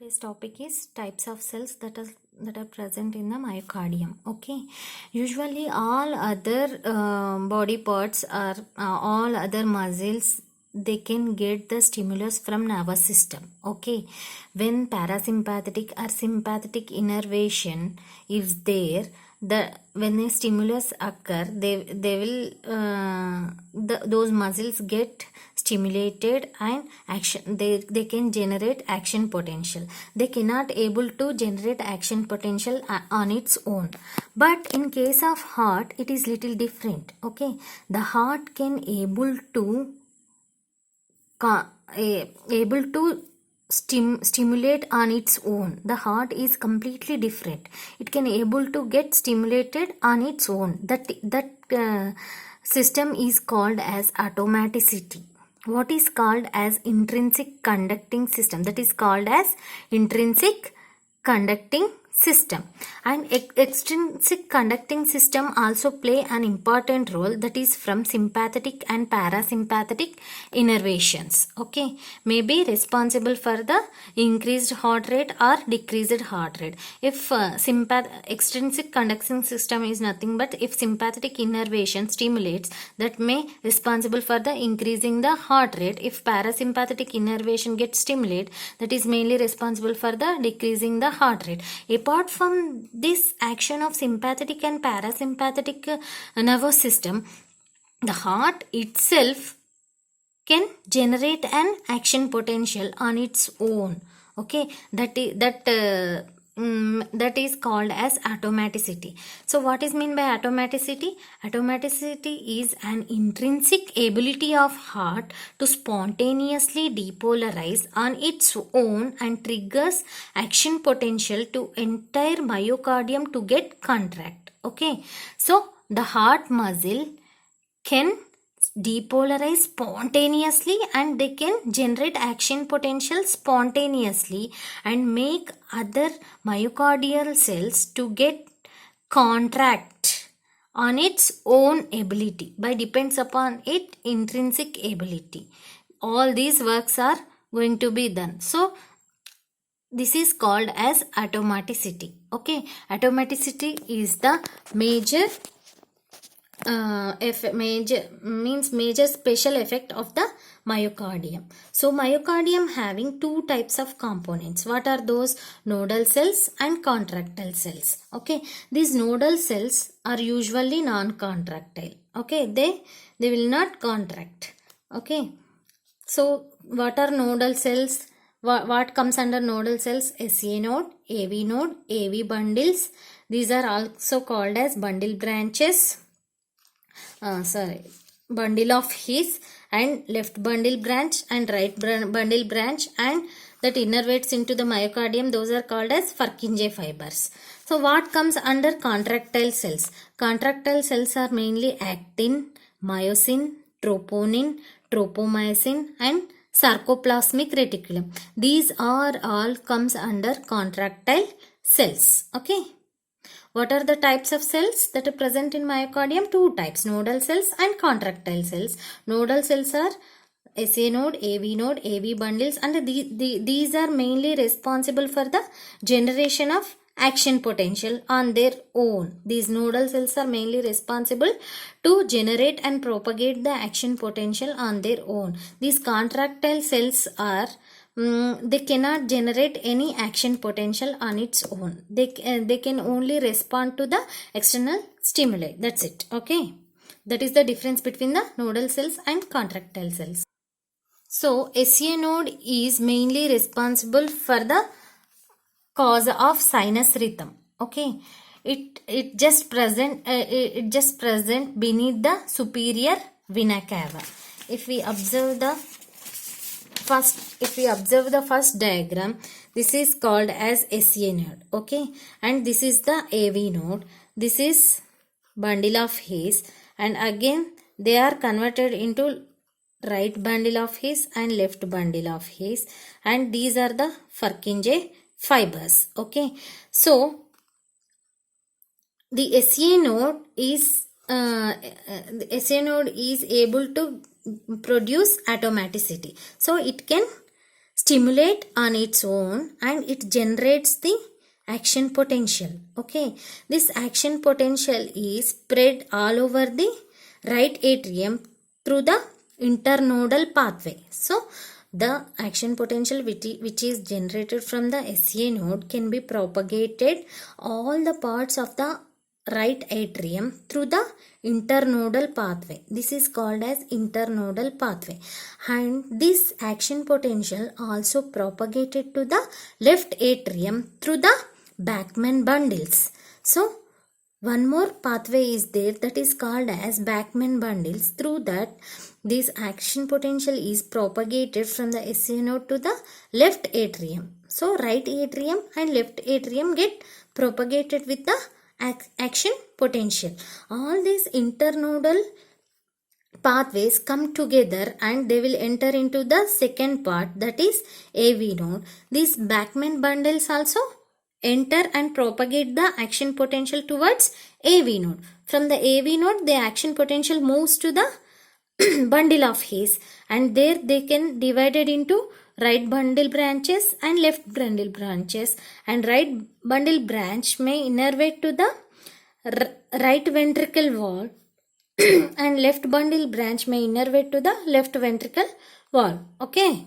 Today's topic is types of cells that are present in the myocardium. Okay, usually all other body parts or all other muscles, they can get the stimulus from nervous system. Okay, when parasympathetic or sympathetic innervation is there, when a stimulus occur, they will those muscles get stimulated and action, they can generate action potential. They cannot able to generate action potential on its own. But in case of heart, it is little different. Okay, the heart can able to stimulate on its own. The heart is completely different. It can able to get stimulated on its own. That system is called as automaticity. What is called as intrinsic conducting system? That is called as intrinsic conducting system. And extrinsic conducting system also play an important role, that is from sympathetic and parasympathetic innervations. Okay, may be responsible for the increased heart rate or decreased heart rate. If extrinsic conducting system is nothing but if sympathetic innervation stimulates, that may responsible for the increasing the heart rate. If parasympathetic innervation gets stimulated, that is mainly responsible for the decreasing the heart rate. Apart from this action of sympathetic and parasympathetic nervous system, the heart itself can generate an action potential on its own. Okay, that is called as automaticity. So what is mean by automaticity? Automaticity is an intrinsic ability of heart to spontaneously depolarize on its own and triggers action potential to entire myocardium to get contract. Okay, so the heart muscle can depolarize spontaneously and they can generate action potential spontaneously and make other myocardial cells to get contract on its own ability by depends upon its intrinsic ability. All these works are going to be done. So this is called as automaticity. Okay, automaticity is the major major special effect of the myocardium. So myocardium having two types of components. What are those? Nodal cells and contractile cells. Okay, these nodal cells are usually non-contractile. Okay, they will not contract. Okay, so what are nodal cells? What comes under nodal cells? SA node, AV bundles. These are also called as bundle branches. Bundle of His and left bundle branch and right bundle branch, and that innervates into the myocardium. Those are called as Purkinje fibers. So what comes under contractile cells? Contractile cells are mainly actin, myosin, troponin, tropomyosin and sarcoplasmic reticulum. These are all comes under contractile cells. Okay. What are the types of cells that are present in myocardium? Two types, nodal cells and contractile cells. Nodal cells are SA node, AV bundles, and these are mainly responsible for the generation of action potential on their own. These nodal cells are mainly responsible to generate and propagate the action potential on their own. These contractile cells are they cannot generate any action potential on its own. They can only respond to the external stimuli. That's it. Okay, that is the difference between the nodal cells and contractile cells. So SA node is mainly responsible for the cause of sinus rhythm. Okay, it just present beneath the superior vena cava. If we observe the first diagram, this is called as SA node. Okay, and this is the AV node. This is bundle of His, and again they are converted into right bundle of His and left bundle of His, and these are the Purkinje fibers. Okay, so the SA node is able to produce automaticity. So it can stimulate on its own and it generates the action potential. Okay, this action potential is spread all over the right atrium through the internodal pathway. So the action potential which is generated from the SCA node can be propagated all the parts of the right atrium through the internodal pathway. This is called as internodal pathway, and this action potential also propagated to the left atrium through the Bachmann bundles. So one more pathway is there, that is called as Bachmann bundles. Through that, this action potential is propagated from the SCA node to the left atrium. So right atrium and left atrium get propagated with the action potential. All these internodal pathways come together and they will enter into the second part, that is AV node. These Bachmann bundles also enter and propagate the action potential towards AV node. From the AV node, the action potential moves to the bundle of His, and there they can divided into right bundle branches and left bundle branches, and right bundle branch may innervate to the right ventricle wall and left bundle branch may innervate to the left ventricle wall. Okay.